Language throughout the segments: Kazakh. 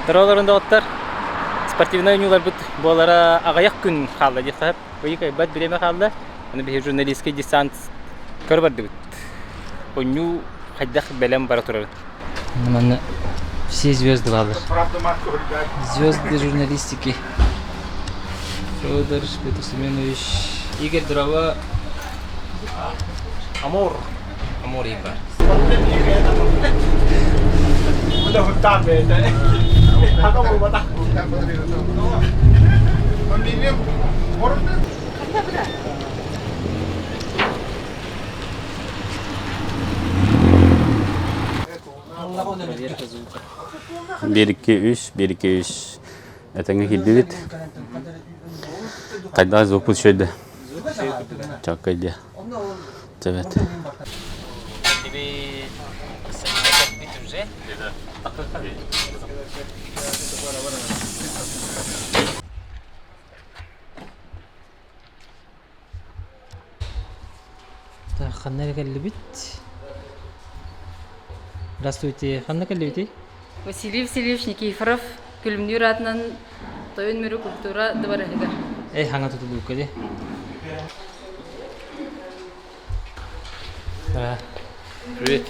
Дороларында оттар спортивный униулар бит болара агаяк күн халда дихап. Быйы кайбат биреме халда. Аны бир журналистский десант көрбөрдү бит. Оню хайдах белем бара турар. Мына все звезды балдар. Звезды журналистики. Федор Петусеменович, Игорь Дрова, Амор Игорь. Береке үш. Этеңе килдибит. Кайда звук пушойды. Чакайда. Evet. Тебе бит уже? Так, ханна келбит. Здравствуйте, ханна келбит. Василий Васильевич Никифоров, Көлмнүр атынан Тойын мөрі культура дыбарыгар. Ханга тутулу көде. Привет.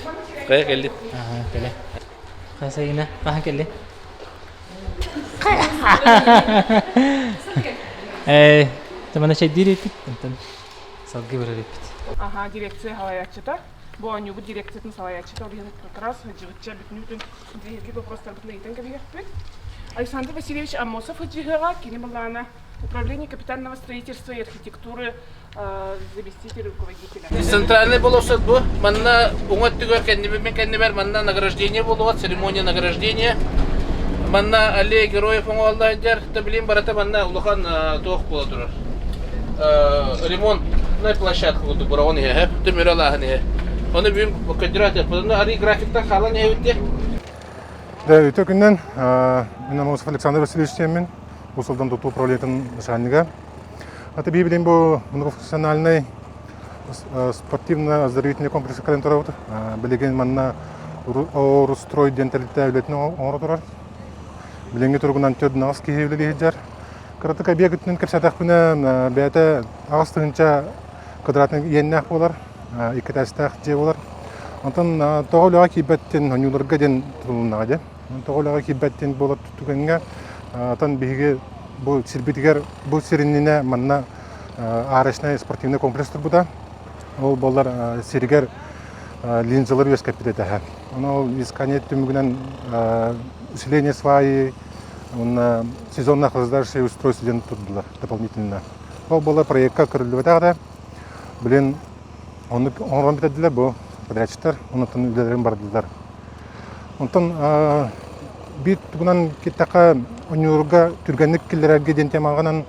Кая келдин? Келе. Кайсайына, каха келе. Тамана şey direkt антон. Салги берет. Ага, дирекция халаячыта. Бу анюгу дирекцияны халаячыта. Олеген как раз животча битнүтүн дирекли вопростар битнейтен кебек. Александр Васильевич Амосов Хаджихара, Кинемалана, Управление капитального строительства и архитектуры, заместитель руководителя. Центральный болосот бу, манна уңат түгөр кеннебер манна награждение болуат, церемония награждения. Манна аллея героев оңолдайдер, таблин барата манна улахан тоқ бола турар. Ремонтная площадка буду бурауны хеп, төмөралахны. Оны бүгүн кодират yapıldı. Ari графиктан халан эвитте. Да, өтө күннен мен Амосов Александр Васильевич мен Усулдан доту управлениятын начальника. Это бибилин бу многофункциональный спортивно-оздоровительный комплекс календаров. Билеген манна Орустрой денталитет үлетин оңор турар. Биленге тургунан төдүн ки хевлели жар. Карата кабиягытын кырсатак менен бете агыстынча квадратный еннак болар. Эки тастак же болар. Антон тоголага кибеттен онюларга ден турулунага. Тоголага кибеттен болот түгөнгө антон биге бу сирбитигер бу сириннине манна арачный спортивный комплекс турбуда. Ол болар сиригер линзалар вес капитета. Оно искание түмүгүнөн усиление сваи он сезонных раздачи устройств ден турдулар дополнительно. Ол болар проектка кырылыбата. Блин, он битедилер бу подрядчиктер, онтон үйлерин бардылар. Онтон бит бунан киттака онюрга түргенлик киллерге ден темаганан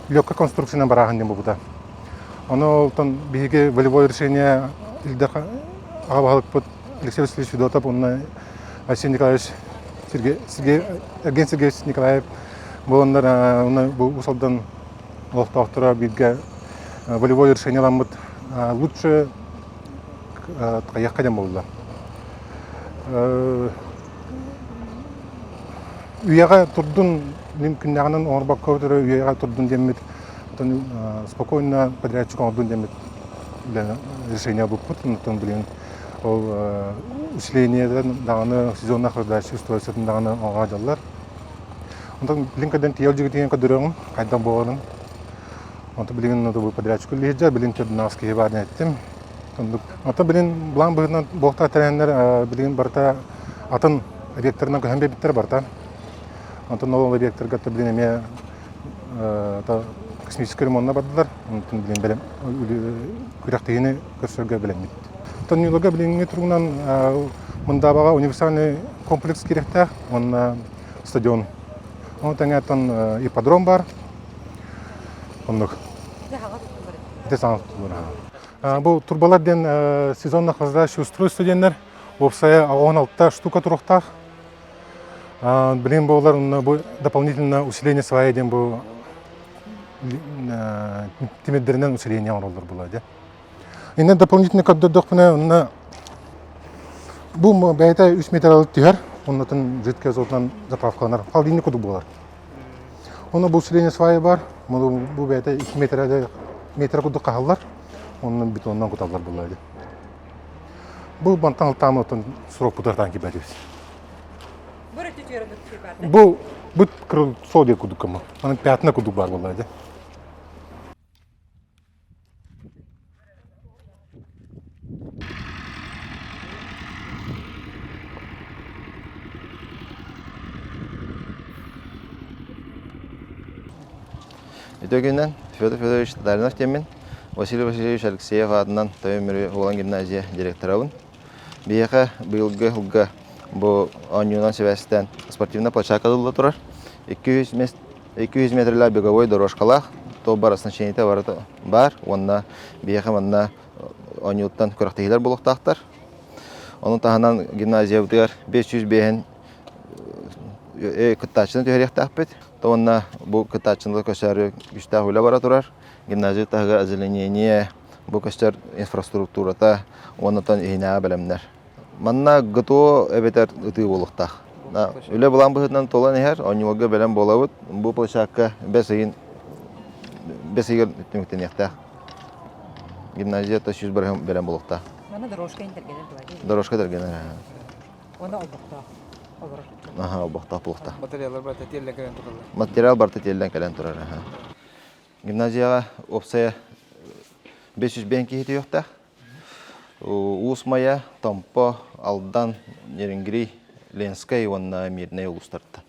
лёгкая конструкция бараган дем буда. Оно онтон биге волевое решение илдака агабалык под Алексей Васильевич Федотов, он Алексей Николаевич Евгений Сергеевич Николаев, он был усалдан лохтохтора биге волевое решение ламбыт лучше таяққа болды. Үйеға тұрдың мүмкіндігінен орбақ көrdірі үйеға тұрдың демет, спокойно подрядчик ордың демет решение бұл бұд. Ол усилениеден дағаны сезоннақ раздачи устройстводан дағаны оға жалар. Білінкаден тиел жігітеген көдіріңім, қайдан болғаның. Білін подрядчик үлейді, білін түрдің аскеге барын әттім. Ата билин блан быгынан бохта тереннер билин барта атын ректорунан көһөнбе биттер барта. Антон ол ректорга та билин эме та космический ремонтна бардылар. Антон билин белем күрәктегене көрсөргө белем бит. Антон юлга билин тургунан мында бага универсальный комплекс керекте, он стадион. Он таңатан ипподром бар. Ондук. Десант тура. Бұл турбалар ден сезонных раздачи устройств денер, опсая 16 штука турухтах. Блин, болар дополнительно усиление своей ден бұл темеддерінен усиление оролдар болады. Енді дополнительно көддірдік бұны бұл бәйті 3 метр алып түйер, Оннатын жидкий азотынан заправкаланар. Холодильник кудук болар. Оны бұл сирени свайы бар. Бұл бәйті 2 метр кудук қағалар. Оның бетоннан куталар болады. Бұл бантан алтамы отын срок путартан кебәдебіз. Бұл бұт кіріл соде кудук кымы. Оның 5 кудук бар болады. Өтөгүнен Федор Федорович Даринов темен, Василий Васильевич Алексеев адынан Тоймері Оғылан гимназия директорауын. Бияқа бұйылғы ғылға бұл анюнан себәстен спортивна площадка дұлы тұрар. 200 метрлі беговой дорожқалақ, то барасын шенеті бар. Онна бияқа манна анюттан көріқтегілер болуқтақтар. Оның тағынан гимназия бұтығар 500 бейін күттачыны түйеректақ бет. Онна бұл күттачынды көшәрі күшті ағылы бара тұрар. Гимназия тағы әзіленение, бұл көштер инфраструктурата, онытан үйінәға бәлемдер. Манна ғытуы әбетер ұтығы болуқтақ. Үлі бұлан бұғытынан толан әйер, онюғы бәлем болауыд, бұл площадка бәсігін үттіміктен ектақ. Гимназия тәшіз бәлем болуқтақ. Мана дорожка интергенер болады. Дорожка тәргенер. Оны албақта. Аха, албақта болуқтақ. Материалдар бар тәтелден кәлен тұралар. Материал бар тәтелден кәлен тұрар. Гимназияға опция 500 бен кейті yoqта. Усмая, Томпо, Алдан, Нерингри, Ленскай, онна Мирнай улустарты.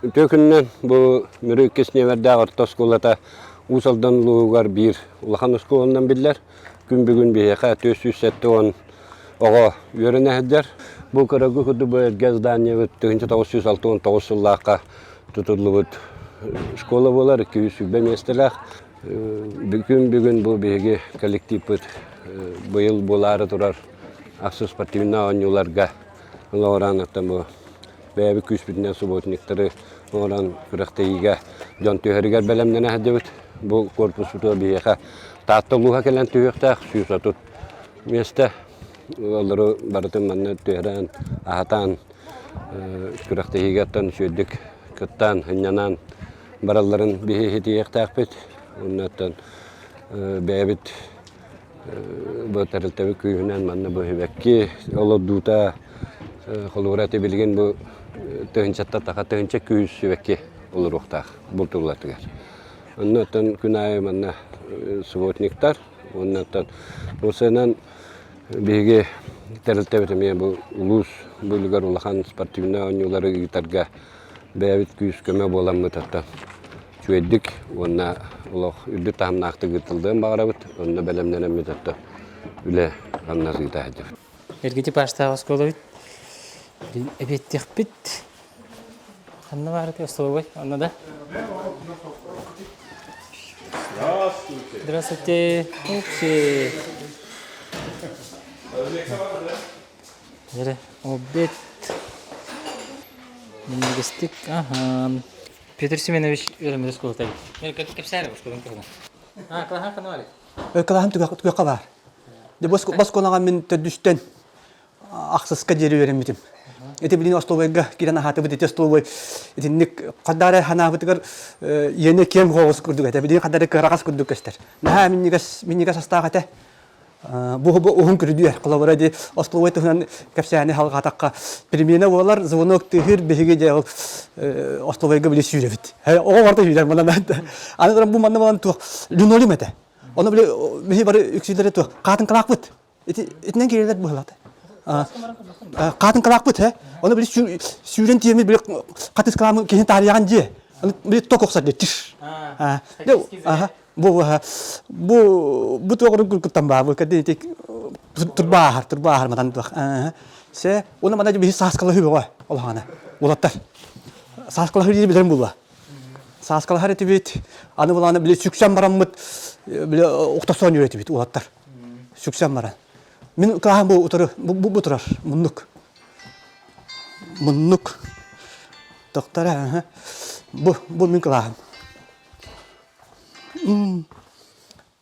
Төкүннен бұл мүреккесіне верді ағырта сколата усалдан луғар бір улахан сколынан білдер. Күн бүгін бейеқа 470 оға өрін әддер. Бұл көрігі күді бұл әрге здания бұд 1969 жыллаққа тұтылы бұд школа болар, 200 местелақ. Бүгін бұл бейге коллектив бұд бұйыл болары тұрар ақсы спортивна оңыларға лауранаттан бұл. Бәбі күшбітінен субботниктары оған күріқтейіге жон түйерігер бәлемден әді бұд. Бұл корпус бұд бейеқа таттылуға кәлін түйектақ сүйсатут месті. Олары барытын манна түйерен ағатан күріқтейігеттен сөйдік күттан, хынянан бараларын бейхе түйектақ бұд. Оннаттан бәбіт бұл тәрілтәві күйінен манна бұл хебекке олы дута қолуыраты білген бұл түйінчатта тақа түйінча күйіз сөбекке олыр оқтақ бұл тұғылатығар. Оннаттан күн айы манна субботниктар, оннаттан осынан бейге тәрілтәвітіме бұл ұлыс бөлігер ұлақан спортивна оңылары гитарға бәйбіт күйіз көме болан мұтаттан чөйдік, онна ұлық үрді тағымнақты ғытылдығын бағарабыт, онна бәлемненен мұтаттан үлі ғаннар ғыта әдір. Эргити паштағы сколы бит. Эбеттек бит. Қанна бары те ұстығы бай, онна да. Здравствуйте. Здравствуйте. Жәрі, обед. Мингістік. Петр Семенович өрімді сколы тәді. Мен кәпсәрі ұшқылын кәді. Қалахан қаны бары? Қалахан түгіққа бар. Бас қолаған мен түдіштен ақсысқа жері өремедім. Эти блин островайга кирана хаты бит островай. Эти ник кадары хана битгар ене кем хоос курдук. Эти блин кадары карагас курдук кестер. Наха миннигас астагата. Бу ухун күрдүер. Калабарады островай туган капсяны халгатакка примена болар звонок тыгыр беге жагыл островайга биле сүйребит. Ого барда сүйрер мана мен. Аны бу манна балан тук линолеум эте. Оны биле мехи бар үксүлөрө тук катын калакбыт. Этинен кирелер булат. Катын калакбыт, оны бір сүйрен тиеміз бір қатыс каламы кейін тарияған же. Бір тоқ оқсат де, тиш. Бұл тоғырын күркіттен ба, бұл кәден тек тұрбағар мадан тұқ. Оны мана бір сасқалы хүйбі ғой, олғаны, олаттар. Сасқалы хүйбі білерін бұл ба. Сасқалы хүйбі бейт, аны бұл аны біле сүксен баран мұт, біле оқтасон үйреті бейт, олаттар. Сүксен баран. Мен каһан бу утыры бу турар муннук Доктора, bu mümkün.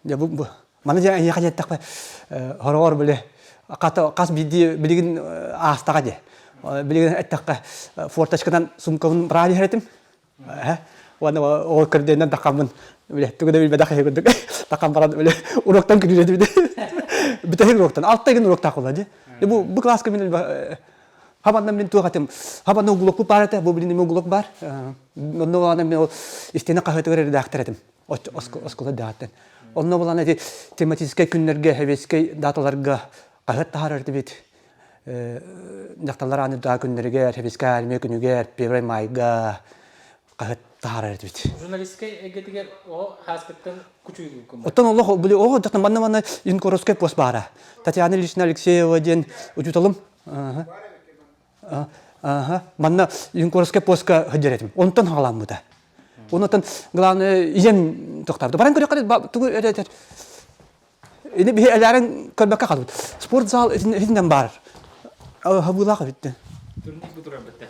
Ya bu mana jangan ya kajet tak horor boleh kata kas bidi biligin asta kaje biligin etak fortachkadan sumkaun praji haratim wana o kerdenan takamun boleh tu kada bedak he guduk takam parad boleh uroktan kiri de bitah uroktan altta gin urok takol aja bu kelas kemin haban nam tu katim haban no gulok parate bu bilin no gulok bar no ana me istena kahetore redaktor etim oskola daten onno bolan эти тематический күннәргә хәвескәй даталарга кахат тахарыр бит дакталар аны да күннәргә хәвескә армия күнүгә февраль майга кахат тахарыр бит Журналистская эгетигер о хаспеттен күчүгү күм. оттон Аллах били о дактан манна инкороскай пост бара Татьяна Ильична Алексеева ден учуталым манна инкороскай постка хәҗәретим онтон халам буда. Онотон главное ем токтарды. Баран көрөк тугу эретер. Эни би эләрен көрбөккө калып. Спорт зал ичинен бар. Хабулак битти. Турник бу турар битте.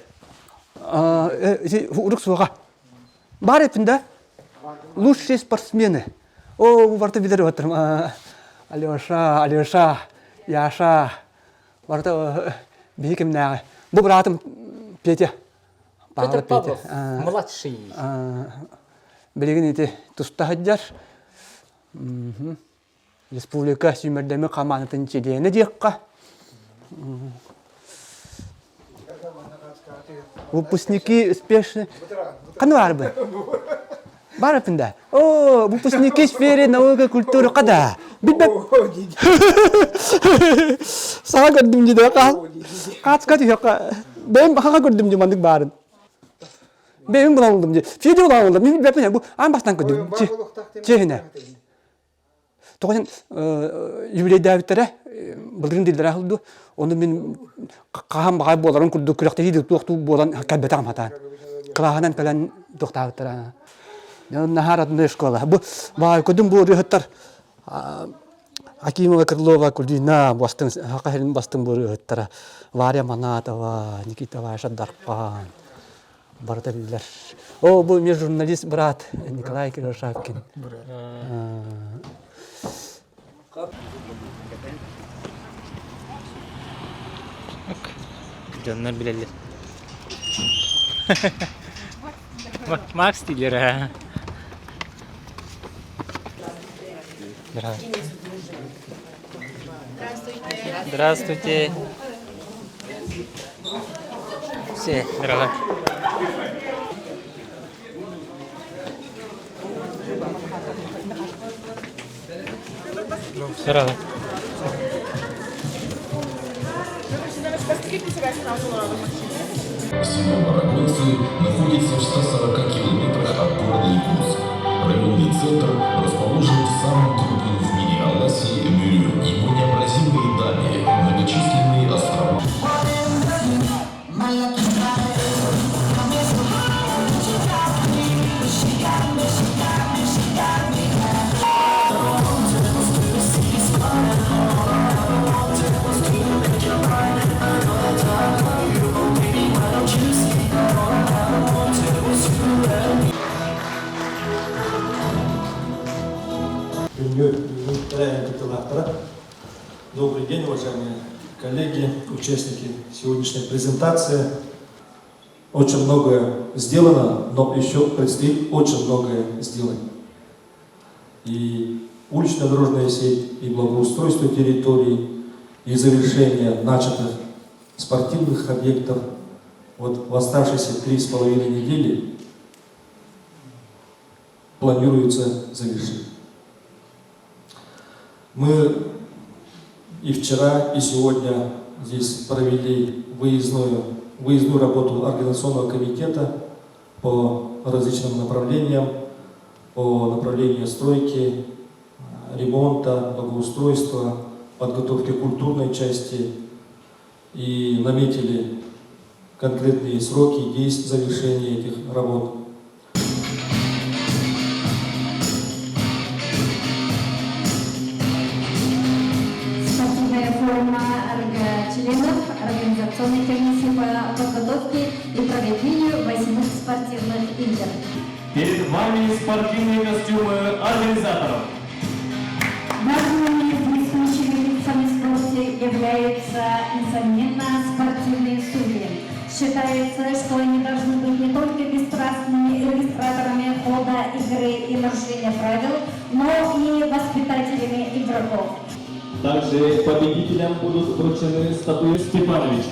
Урык суга. Бар этинде лучшие спортсмены. О, барта бидер отыр. Алёша, Яша. Барта бикимнәгә. Бу братым Петя. Петр Павлов, младший. Билигин ити тустахаджар. Республика сүймердеме каманатын чедени декка. Выпускники успешны. Каны барбы? Барыпында. О, выпускники в сфере науки и культуры када? Билбеп. Сага көрдүм диде ка. Качка дияка. Бем хага көрдүм жумандык барын. Бем булалдым же. Фиде булалдым. Мен билбепмин. Бу ан баштан көрдүм. Чехне. Тогон юбилей давиттере билдирин дилдер алды. Onu min kaham bagay boların kurdu kürekleri doktu bolan kalbetam hatan. Klahanan kalan doktavatara. Naharat ne şkola. Bu vay kodum bu rıhtar. Akimova Krylova kurdina bastın hakahelin bastın bu rıhtara. Varya Manatova, Nikitova Şadarpan. Bartabilirler. O bu bir jurnalist brat Nikolay Kiroshavkin. Canlar bileli. Max stiller ha. Здравствуйте. Все, дорога. Здорово. Село Барагойцы находится в 140 километрах от города Якутск. Районный центр расположен в самом крупном в мире Аласе Мюрю. Его необразимые дали, многочисленные острова. Добрый день, уважаемые коллеги, участники сегодняшней презентации. Очень многое сделано, но еще предстоит очень многое сделать. И уличная дорожная сеть, и благоустройство территорий, и завершение начатых спортивных объектов. Вот в оставшиеся 3,5 недели планируется завершить. Мы и вчера, и сегодня здесь провели выездную работу организационного комитета по различным направлениям, по направлению стройки, ремонта, благоустройства, подготовки культурной части, и наметили конкретные сроки действия завершения этих работ. Членов организационной комиссии по подготовке и проведению 8 спортивных игр. Перед вами спортивные костюмы организаторов. Важными действующими лицами в спорте являются, несомненно, спортивные судьи. Считается, что они должны быть не только бесстрастными регистраторами хода игры и нарушения правил, но и воспитателями игроков. Также победителям будут вручены статуи Степанович.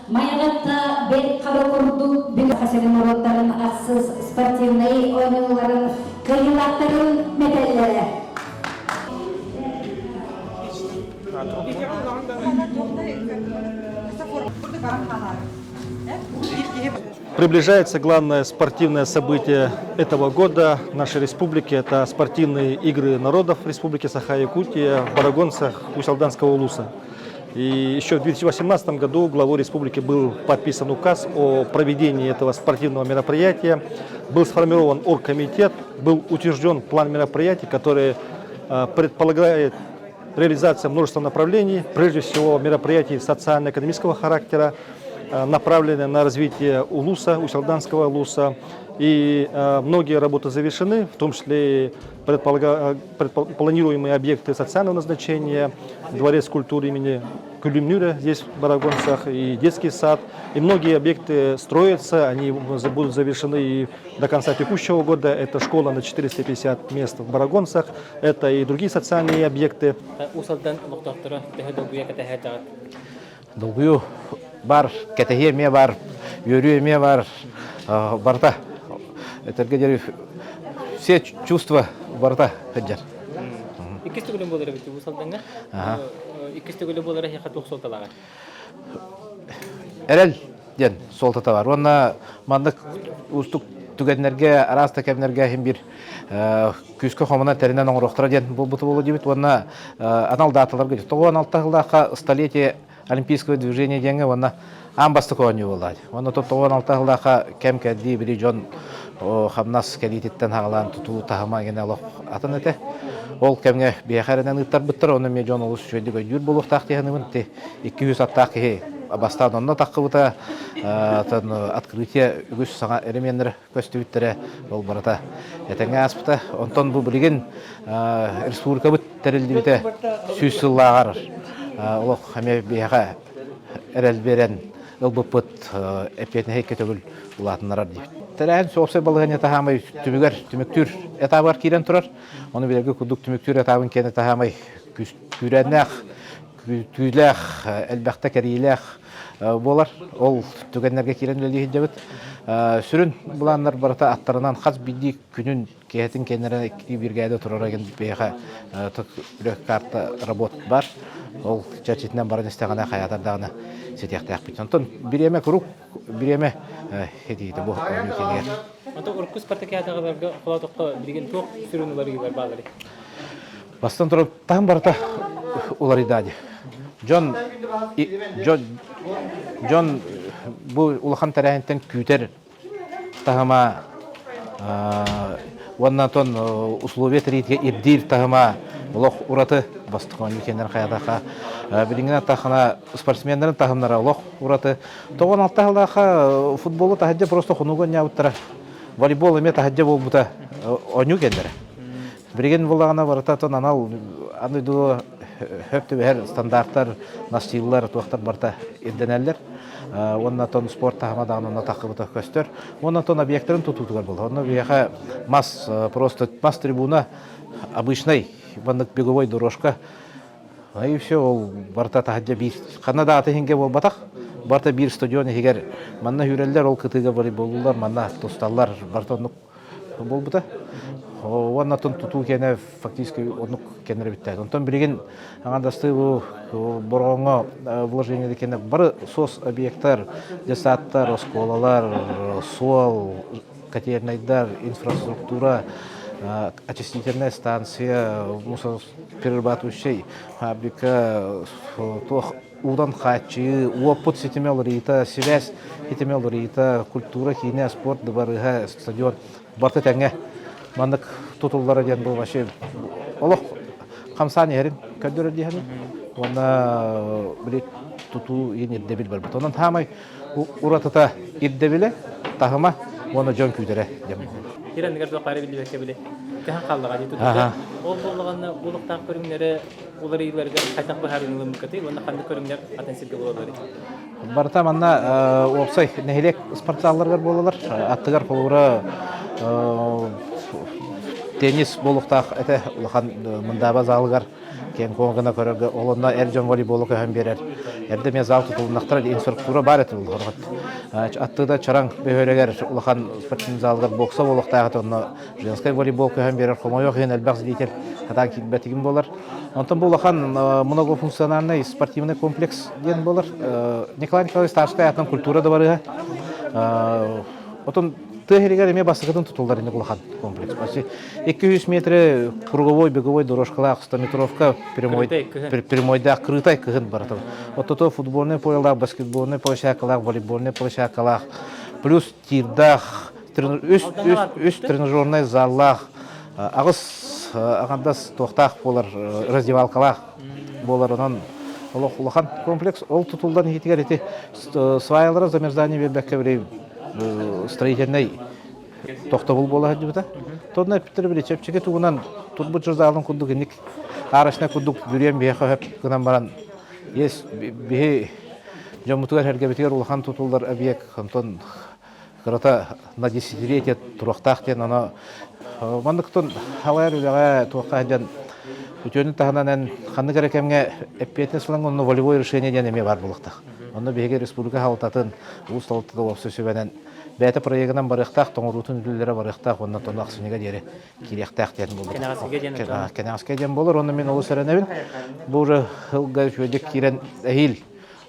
Маягатта бел каракурду бел хасенмороттарын аксыз спортивный ойынларын кыйынлактарын медальдері. Приближается главное спортивное событие этого года в нашей республике. Это спортивные игры народов Республики Саха-Якутия в Барагонцах Усть-Алданского улуса. И еще в 2018 году главой республики был подписан указ о проведении этого спортивного мероприятия. Был сформирован оргкомитет, был утвержден план мероприятий, который предполагает реализацию множества направлений, прежде всего мероприятий социально-экономического характера, направленные на развитие улуса, Усть-Алданского улуса. И многие работы завершены, в том числе планируемые объекты социального назначения, дворец культуры имени Кулюмнюра здесь в Барагонцах и детский сад. И многие объекты строятся, они будут завершены и до конца текущего года. Это школа на 450 мест в Барагонцах, это и другие социальные объекты. Долгую бар, кетехеме бар, юрюеме бар, барта. Это все чувства барта хаджар. Икистегулем болары бит усалданга. Икистегулем болары хакат усалталага. Эрел ден солтата бар. Онна мандык устук түгәннәргә, араста кәбнәргә һәм бир күскә хомына тереннән оңрохтыра ден булбыты булу дибит. Онна анал даталарга 96 елда столетие олимпийского движения деньги, онна амбастык ойны булды. Онна 96 елда кем кәдди бир жон хамнас кәлитеттен хагалан тутуу тахама генә лох атын әтә. Ол кемгә бияхәреннән ыттар биттер, оны ме жон улус шөйдегә юр булук тахтыгын те 200 аттакы абастан онна такыбыта тан открытие үгүс саңа элементтер көстүбүттер ол барата. Этеңә аспыта, онтон бу билген республика бит терилдибите сүсүллагар. Олох хаме бияга эрел берен ылбыпыт эпетне хекетөгүл улатыннар дип. Терән сосы балыгын тахамай түмүгөр түмүктүр этабар кирен турар. Оны билеге кудук түмүктүр этабын кене тахамай күрәннәх күйләх әлбәттә кәриләх болар. Ол түгәннәргә кирен леле дибет. Сүрүн буланнар барата аттарынан хас бидди күнүн кеһетин кенерен биргәдә турар ген бияга карта работ бар. Ол чачитнан барын истегәнә хаятардагына сетяктак бит. Онтон биреме круг, биреме хедиде бу көнүкегә. Ата уркус партакиятагыларга кулатыкка билген ток сүрүнүләр бар балары. Бастан турып тагын барата улар идади. Джон бу улахан тарахынтан күтер тагыма ваннатон условия тритке ирдир тагыма лох ураты бастыкан мекендер хаятака билингена тахана спортсмендерин тагымнара лох ураты 96 елда футболу тахадда просто хунуган яуттара волейбол эме тахадда болбута оню кендер билген булагана барата тон анал андыйду хөптө бер стандарттар настиллар туактар барта ирденеллер оннатон спорт тахамадан такыбыта көстөр оннатон объекттерин тутутугар болду онно бияха просто масс трибуна обычный вандык беговой дорожка и все ол барта тахадja бир канада атыгенге болбатак барта бир стадион эгер манна хүреллер ол кытыга волейболлар манна тусталлар барта болбута оннатон тутуу кене фактически онук кенер биттер онтон билген аңандасты бу боргонго вложение кене бар сос объекттер десаттар школалар суал котельныйдар инфраструктура очистительная станция мусороперерабатывающая фабрика удан хачы опыт сетемел рита связь сетемел рита культура кине спорт барыга стадион барта теңе мандык тутуллары ден бул вообще олох камсан ерин көдөрө дияны. Ona туту ен ирдебил бар. Онан хамай уратата ирдебиле тахыма оны жон күйдере дем. Тирен негер до кары билбекке биле. Кахан каллага диту. Ол болгонна булуктак көрүңнөрү улар илерге кайтак бахарын мөмкөти, онда кандай көрүңнөр атенсилге болот. Барта манна опсай нехилек спортзалларга болалар. Аттыгар полура теннис болуктак эте улахан мындаба залыгар кен конгана көрөргө олонна эржон волейбол көһөн берер. Эрде мен зал тутулнактар инфраструктура бар эте уларга. Аттыда чараң бөһөлөгөр улахан спортивный залыгар бокса болуктагы тонно женский волейбол көһөн берер. Комоёк ен албакс дитер хатан килбетигин болар. Онтон булахан многофункциональный спортивный комплекс ден болар. Николай Николаевич Старская атынан культура да барыга. Отон тыгырыгар эме басыгытын тутулдар инде булахан комплекс. Башы 200 метр круговой беговой дорожкалар, 100 метровка прямойда крытай кыгын бар. Отто футбольный поле, баскетбольный площадкалар, волейбольный площадкалар, плюс тирдах, үст тренажерный заллар, агыс агандас тохтах болар, раздевалкалар болар. Онан улахан комплекс ол тутулдан хитигер эти свайлары замерзание беккебри строительный тохтобул бола хадыбыта. Тодна питер биле чепчеге тугунан турбу журзалын кудук ник арашна кудук бүрем бия хап гынан баран. Ес бие жомутугар хергебетер улахан тутулдар объект хантон карата на десятилетие турактак тен ана мандыктон хавар үлеге туакадан үтөнү таханан ханны керекемге эппетеслен онно волевой решение денеме бар булакта. Онно беге республика халтатын усталтыда опсөсөбенен бәте проектынан барыктак тоңрутун үлелере барыктак онно тонаксынга дере киректак ден болду. Кенаске ден болор. Онно мен ол сөрөнөбүн. Бу хылга жөдүк кирен эхил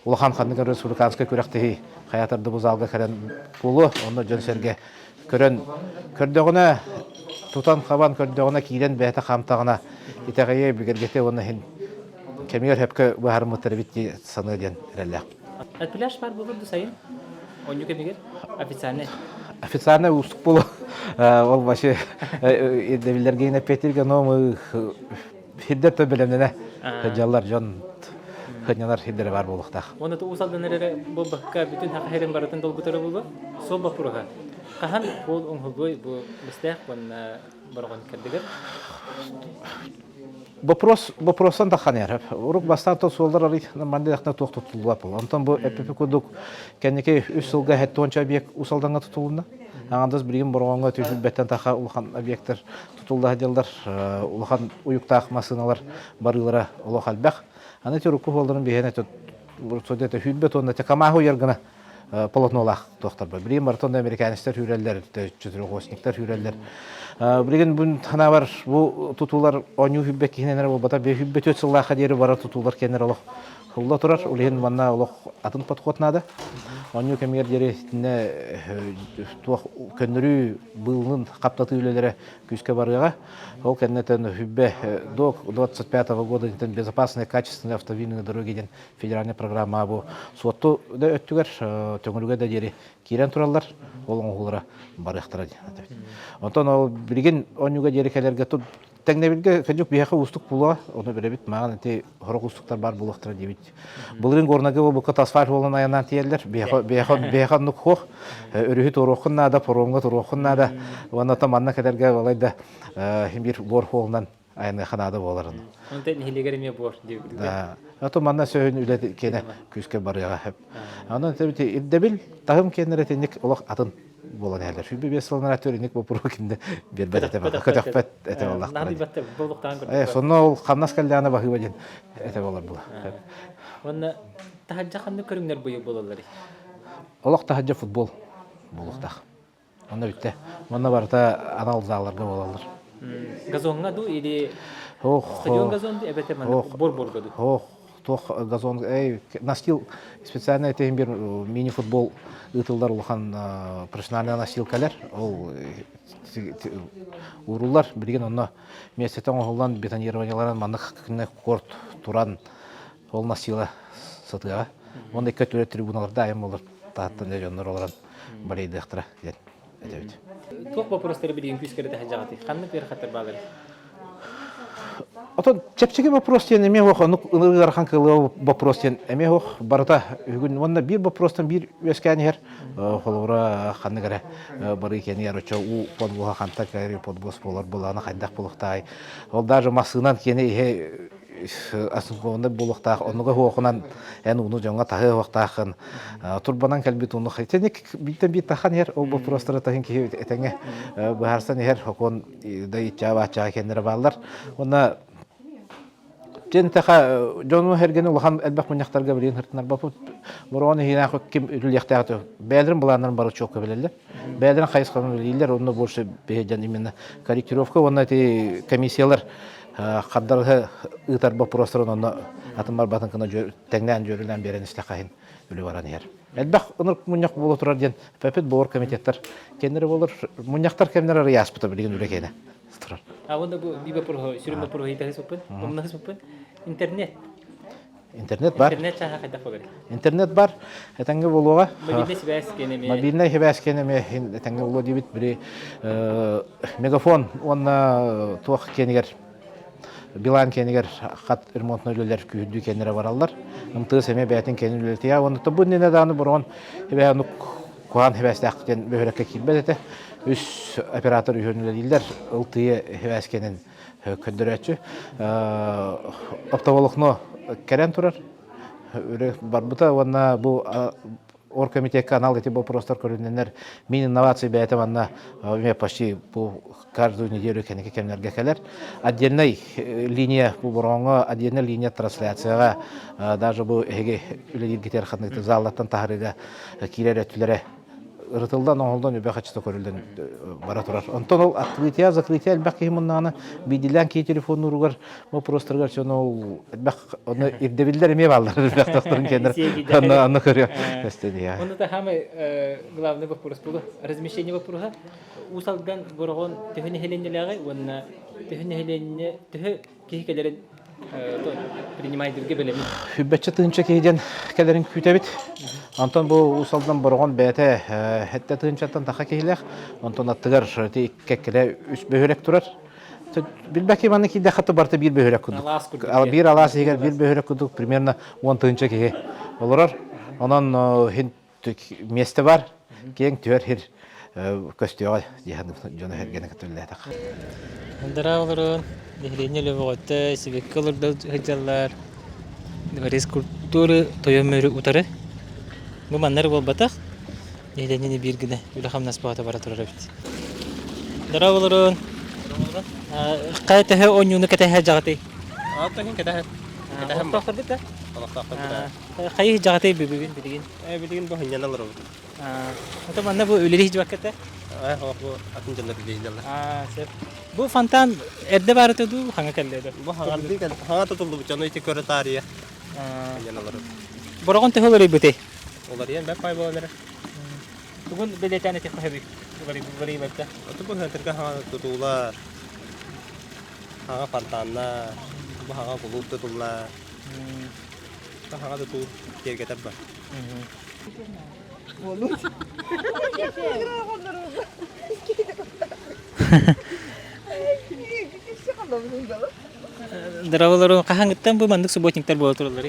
улахан ханныга республиканска көрөктеги хаятарды бузалга керен булу онно жөнсерге көрдөгүнө тутан хабан көрдөгүнө кирен бәте камтагына итегeye бигергете онно хин кемер хепке бахармытыр битти саны ден реле. Пляж бар булду сайын. Оню кемигер официально устук болу. Ол башы эдебилерге ине петирге но мы хиддет белемне жаллар жон хынялар хиддере бар болуктак. Оны то усалдан эре бу бакка бүтүн хакырын баратын долгутары болду. Соба пурга. Кахан бол оңгой бу бистек бана барган кедигер. Вопросан да ханер. Урук бастан то солдар ари нормалде якна токтотулуп бол. Антон бу эппи кодук кенеке 3 жылга хеттонча объект усалданга тутулуна. Аңандыз билген боргонго түшүп беттен таха улхан объекттер тутулда жылдар улхан уюктак машиналар барылара улах албак. Аны төрүккө болдурун бехене то бурсодете хүлбет онда текамаху яргына полотнолах доктор бар. Билген бартон американистер хүреллер, чөтөрөгөсниктер хүреллер. Билген бун тана бар бу тутулар оню хүлбек кененер болбата бе хүлбет өтсөллаха дери бара тутулар кенер олох. Хулла турар, улен манна олох атын подходнада. Оню кемер дери не тух көннүрү былнын каптаты үлелере күскө барыга. Ол кеннетен хүббе до 25 года безопасные качественные автомобильные дороги ден федеральная программа бу сотту да өттүгөр төңөлгө да дери кирен тураллар. Ол оңгулара барыктыра. Онтон ол билген онюга дери келерге тут теңнебилге кежүк бияка устук була, оны беребит маган эти хорок устуктар бар булактыра дебит. Булрын горнага бу асфальт болон аянан тиерлер, бияка нук хох, өрүхү торохунна да поромга торохунна да, вана таманна кедерге балайда бир бор холнан аянга ханада боларын. Онтен нехилегер эме бор деп. Да. Ато манна сөйүн үле кене күскө барыга хеп. Анан тебити иддебил тагым кенеретеник олох атын болан әлдер. Шүбе бесылнар әтөрінік бұл прокинде бербет әте бақы. Көтөкпет әте болақ. Нағды бәтті болуқтан көрді. Сонна ол қамнас кәлдіғаны бақы бәден әте болар бұл. Онна тахаджа қанды көріңдер бұйы болалары? Олақ тахаджа футбол болуқтақ. Онна бітті. Онна барыта анал заларға болалар. Газонға ду или стадион газонды әбәте бор-бор ғаду? Тох газон, настил специально этим бир мини-футбол ытылдар улхан профессиональный настилкалар, ол урулар билген онно местетен оңолдан бетонированияларан мандык корт туран ол настила сатыга. Онда көтөрө трибуналарда айым болор тааттан жоннор оларан балейдыктыра ден. Тох вопростары билген күскерде хажагаты. Кандай бер хатар балар? Отон чепчеге вопрос тен эме ох, ыныргархан кылы вопрос тен эме ох барата үгүн онна бир вопростан бир өскәнер холора ханныгара бары кенер очо у подбуга ханта кайры подбос болар буланы хайдак булыктай. Ол даже масынан кене асынконда булыктак онуга хокунан уну жаңга тагы вактакын турбанан калбит уну хайтеник бит тахан ер ол вопростары тахин ки этеңе баарсан ер хокон дай чава ча кенер балдар. Онна Жентаха Джону Херген улахан элбах муньяктарга билин хыртнар бапут мороны хина ким үляктагы бәлрин буланнан бары чок белелер. Бәлрин хайсканы билилер, онны больше беҗан именно корректировка, онны те комиссиялар каддарга ытар вопростарын онны атымар батын кына тәңнән жөрүлән берен истахин үле баран ер. Элбах ыныр муньяк боло турар ден папет бор комитеттер кендер болор муньяктар кемнер рияс бута билген үлекене. Онда бу биба про сүрүмө про хитаһы супын, оннахы супын. Интернет. Интернет бар. Интернет чаха кайда фогер. Интернет бар. Этәңге булуга. Мобильный хәбәс кенеме этәңге булу дибит бире мегафон онна туак кенегер Билан кенегер хат ремонтны үлеләр күдү кенере бараллар. Ымты семе бәтин кенеләр тия. Онда бу нене даны борон бәяну куан хәбәстәктен бөһрәккә килбәдә. Үс оператор үйрөнүлөр ылтые хеваскенин көндөрөчү оптоволокно керен турар барбыта онна бу оргкомитет канал эти вопростар көрүнөнөр мен инновация бәйте манна мен почти бу каждую неделю кемнерге келер отдельный линия бу боронго отдельный линия трансляцияга даже бу эге үлелер гитер хатны заллаттан тахрыга кирерөтүлөрө Рытылдан оңолдан өбе қачыта көрілден бара тұрар. Онтон ол открытия, закрытия әлбәқ кейміннағына бейділән кей телефон ұруғар, мұпырыстырғар сен ол әлбәқ оны ирдебілдер еме балдар, әлбәқ тақтырын кендір. Оны көрі. Оны да хамы главный вопрос болды. Размещение вопроса. Усалдан бұрғын түхіні хеленеліғай, оны түхіні хелене түхі кейкелерін принимайдырге білемін. Хүббәтші тыынча кейден кәлерін күйтәбіт. Антон бұл усалдан бұрған бәті әтті тыынчаттан тақа кейләқ. Антон аттығар кәккілі үс бөхірек тұрар. Білбәкі маны кейді қаты барты бір бөхірек күдік. Bir алас егер бір бөхірек күдік примерно 10 тыынча кейі олырар. Онан месті бар. Кейін түер хер көстеуға жоны хергені күтілі әтіқ. Дара олырын, дегенелі лөвіғатты, себеккі олырды ғыджалар, дегерес культуры тойомөрі ұтары. Бұл маннары бол батақ, дегенелі бергіні үліқам наспағата бара тұрар өбіт. Дара олырын, қай тәхі ойнуыны кәтәхі жағатай? Аттағын кәтәхі. Олықтақтыр бет, Олықтақтыр. қай жағатай білген? Білген бұл хыннан алыр өбіт. Ата манна бұл өлері хиджі баққатта? Bu atın jallar bilirler. Sep. Bu fantan erde barıtı du hanga kallede. Bu hangar değil kan. Hanga tutuldu bu canı iti köre tarihi. Yanalar. Borogon te holori bute. Olar yan ben pay bolar. Bugün beletane te kohebi. Bari bakta. Atu bu hantar hanga tutula. Hanga fantanla. Bu hanga bulut tutula. Bu hanga tutul yerge tabba. Bulut. Darawaların kahangıttan bu mandık subotnikler boğatırlar.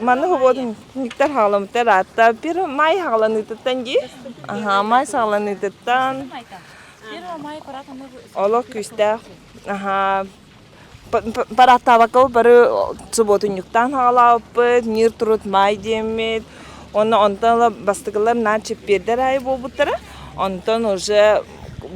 Mandık subotnikler hağlamıtlar hatta bir may hağlanıtıttan ki. Aha may sağlanıtıttan. Ola küste. Aha para tabakal para subotniktan hağlapıt, nir turut may demet. Ondan bastıklar naçıp birder ayı bulbutlara. Ondan уже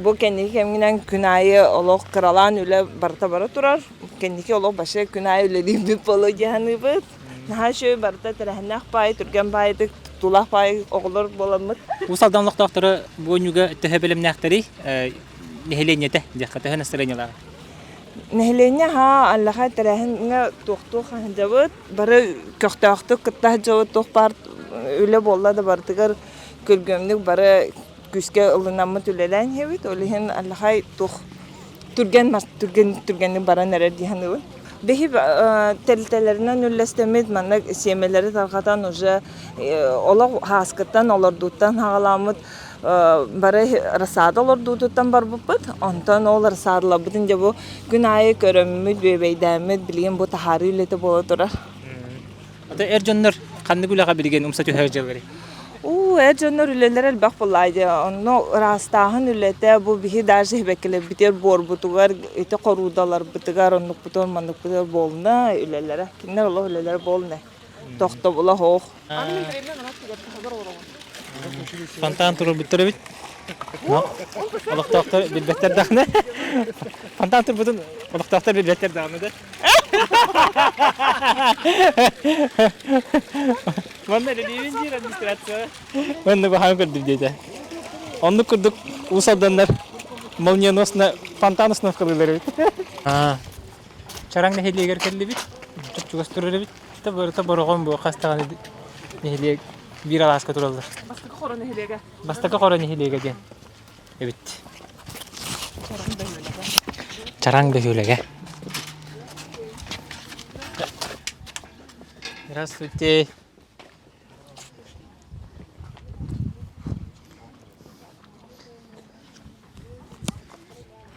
bu kendiki keminden günahı olok kralan öyle bara turar. Kendiki olok başka günahı öyle değil bir polo cihanı bud. Naha şöyle barta terahnak pay, Türkan pay, tulak pay oğulur bolamık. Usaldanlık doktoru bu nüge tehebelim nekteri nehileniyete dikkatehe nasılenyalar. Nehlenya ha Allah'a terahına doktor hanjabut bara köktağıtı kıttah javut doktor öyle bolla da bartıgar külgömlük bara küske ılınamı tülelen hevit olihin Allah'a Türgen mas Türgenlik bara nerer dihanı. Behi teltelerinden üllestemid manna semeleri tarkatan уже ola haskıttan olurduttan hağalamıd bara rasada olurduttan bar buput ondan ol rasadla budunca bu gün ayı körömmüd bebeydemid bilgen bu tahari ülete bola durar. Ata erjonlar kandı gulaga bilgen umsatı herjelleri. Erjonlar üleler elbaq bulaydı. Onu rastahın ülete bu bihi derse bekle biter bor butugar ite qorudalar butugar onluk buton manlık butor bolna ülelere. Kinler Allah ülelere bolna. Toxta bula hoq. Fantan turur bitir bit. Allah doktor bilbetler dağını. Fantan tur butun Allah doktor bilbetler dağını da. Bana ne diyeyim ki administrasyon. Ben de bahane kurdum diye. Onu kurduk usaldanlar. Molnyanosna fantanosna kılıyorlar. Ha. Çarang ne hediye geldi bit. Çok gösteriyor bit. Tabii borğum bu hastalığı ne hediye bir alas katırılır. Bastaka korona hilege. Bastaka korona hilege diye. Evet. Çarang behülege. Здравствуйте.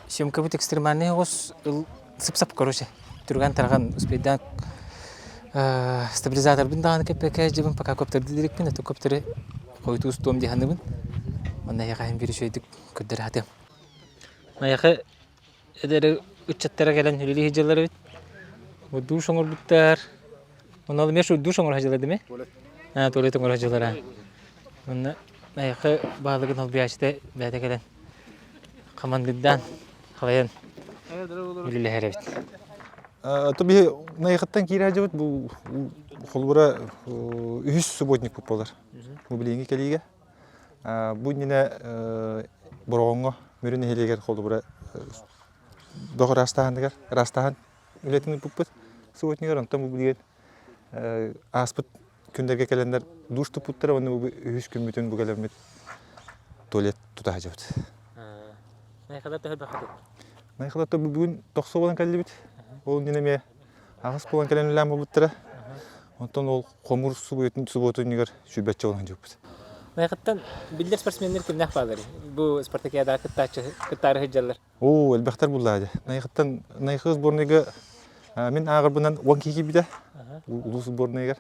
Съемка будет экстремальная, ос сып-сап, короче. Турган тарган успедан стабилизатор биндан кепекеш дебин пока коптер дирек бин, то коптере койду устом диханыбын. Онда яхайын бир шөйдүк көддөр хатем. Маяхы эдер үчөттөрө келен хүлүлү хижелер бит. Бу душ оңор биттер. Онда меш душ оңор хижелер деме? Туалет оңор хижелер. Онда маяхы баалыгын ал биячте бәдә келен. Командыдан халаян. Хүлүлү херебит. Таби наихаттан кире жабыт бу холбура үс субботник болар. Бу билинги келиге. Бу нене борогонго мөрүнө хелегер холбура дого растаандыгар растаан үлетини буппут субботнигер онтон бу билген аспыт күндерге келендер душ тупуттар оны бу үс күн бүтүн бу келемет туалет тута жабыт. Найхалатта хабахат. Найхалатта бүгүн 90 болан келдибит. Ол неме агыс болан келен лам буттара. Онтон ол комур субботунигер шүбетче болгон жокпут. Найхаттан билдер спортсмендер кимнах баалар. Бу спартакиада кыттары хыжалар. Элбектер буллады. Найхаттан найхы сборныйга мен агырбынан 12 биде. Улус сборныйга.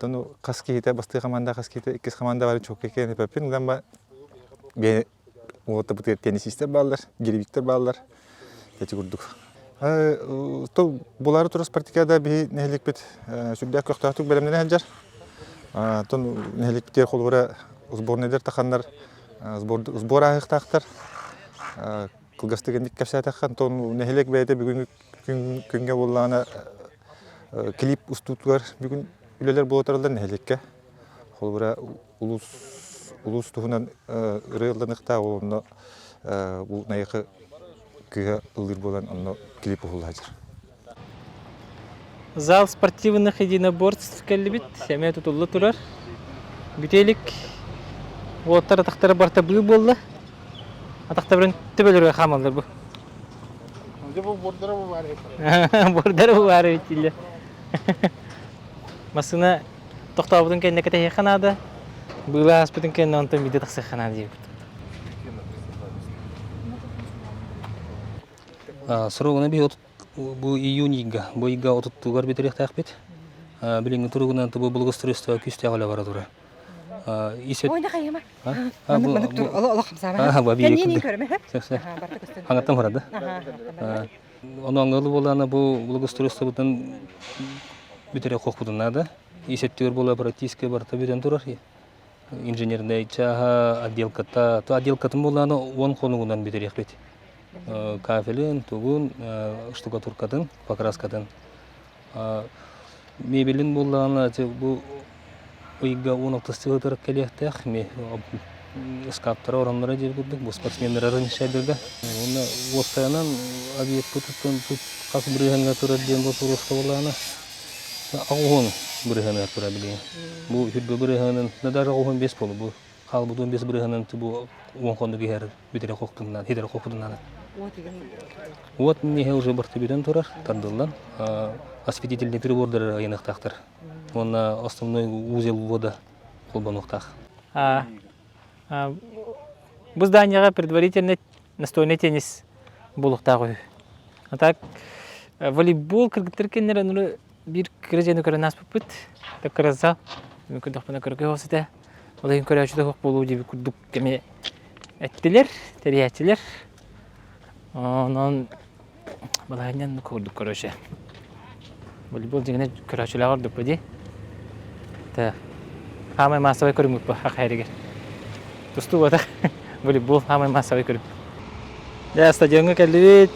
Тону каскейте басты команда каскейте икки команда бар чок экен пепин гамба бе вот бу теннисистер балдар, гирбиктер балдар. Эти курдук. То булары тура спартакиада би нехлик бит сүддә көктатук белемнән хаҗар. Тон нехлик бит холбура сборныйдер таханнар сбор ахтактар. Кылгастыгын кепсә тахан тон нехлик бәйдә бүген күнгә булганы клип устутлар бүген үлеләр булатырлар нехликкә. Холбура улус туһунан рыйлдыныкта олны бу найкы кыга ылыр болан онно клип булажыр. Зал спортивных единоборств келбит, семья тутуллы турар. Бүтелик оттар атактары барта бүй болду. Атакта бирен төбөлөргө хамалдар бу. Бу бордары бар. Бордары бар бит. Масына токтообудун кенне кете ханада. Была аспытын кенне онтон биде таксы ханада дейт. Срогуна би бу июньга, бу ига отуттугар битерек такбит. Билинги тургунан бу благоустройство күстө гала бара тура. Исет. Ойна кайма. Бу Allah хамсама. Кенни көрмө. Хангаттан барады. Оны аңгылы боланы бу благоустройство бутан битерек кокпудунада. Исеттер бола практически барта бүтөн турар. Инженерный чаха отделката, то отделкатын боланы 10 конугунан битерек бит. Кафелин, тугун, штукатуркатын, покраскатын. Мебелин болланы бу уйга 16 тырык келектек, ме скаптар оранлары деп бурдук, бу спортсмендер арыншайдырга. Уна оттанан объект туттун тут кас биргенге турат ден бу туруска болланы. Агын биргенге тура билген. Бу хүдбө биргенен надары агын 5 болду бу. Калбудун 5 биргенен бу 10 кондук ер битере коктундан, хидер коктундан. Вот не уже барты биден турар, тардылдан. Осветительный прибордар айнықтақтыр. Он основной узел ввода колбануқтақ. Бұл зданияға предварительный настольный теннис болуқтағы. А так, волейбол кіргіттір кеннер bir kırıcını körü nasıl püt, da kırıza, mümkün dokuna kırıkı olsa da, olayın körücü de hok bolu gibi kurduk kemi ettiler, teriyatçiler. Onun balayından kurduk körücü. Voleybol jigine körücüler vardı pedi. Ta, hamay masaya körümük bu hak hayriger. Dostu bu da voleybol hamay masaya körüm. Ya stadyonga keldi.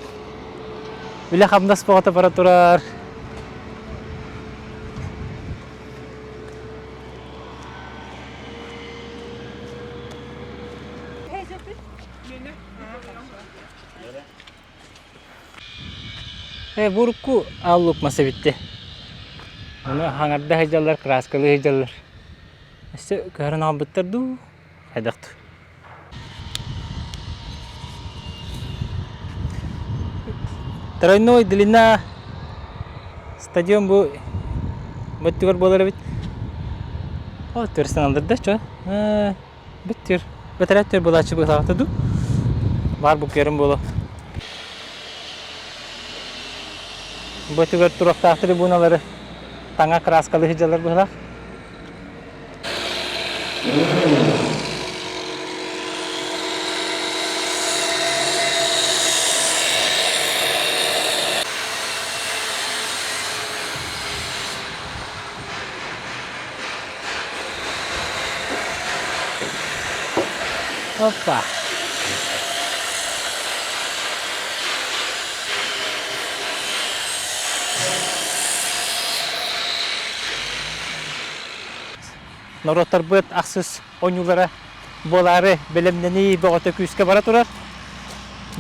Bile hamda sport aparaturar. Burku alluk masa bitti. Onu hangarda hejallar, kraskalı hejallar. İşte karın abıttırdı, hedaktı. Terano dilina stadion bu betul bola bit. Oh tersen aldırdı ço. Bitir. Beter bola çıkıp sağladı. Var bu kerim bola. Betul turukta tribunaları tanga kraskalı hejallar bola. Hoppa. Narotlar bu aksız oyunculara boları bilimleni boğata küske bara turar.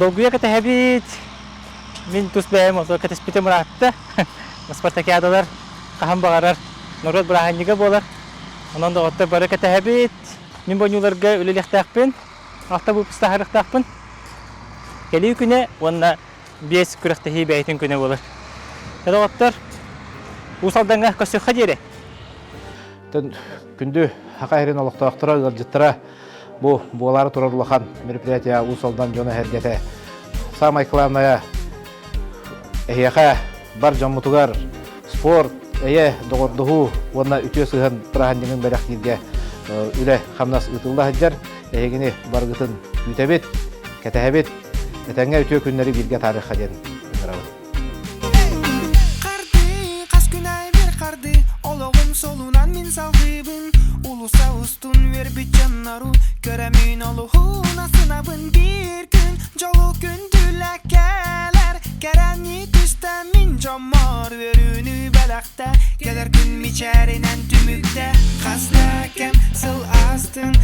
Dolguya kata habit min tus bayam oto kata spite muratta. Naspartaki adalar kaham bağarar. Narot berahanyiga bolar. Ondan da otta bara kata habit min oyuncularga ölelik takpın. Altta bu pistaharık takpın. Geliyor güne onunla biyes kürektehi beytin güne bolar. Ya da otlar usaldan kösüqe jere. Күндү хакайрын олуктактыра ылжыттыра бу буолары турар улахан мероприятия усалдан жона хергете самая главная эхяха бар жаммутугар спорт догордуху онна үтө сыган трахандын берак кирге үле хамнас ытылда хаджар эхегини баргытын үтебет кетебет этеңге үтө күннери бирге тарих хаден Solundan min sahibin ulusa ustun verbi cannaru göremin oluhuna sınavın bir gün jolu gündülekeler kereni düşten min camar verünü belakta gelir gün miçerinen tümükte hastakem sıl astın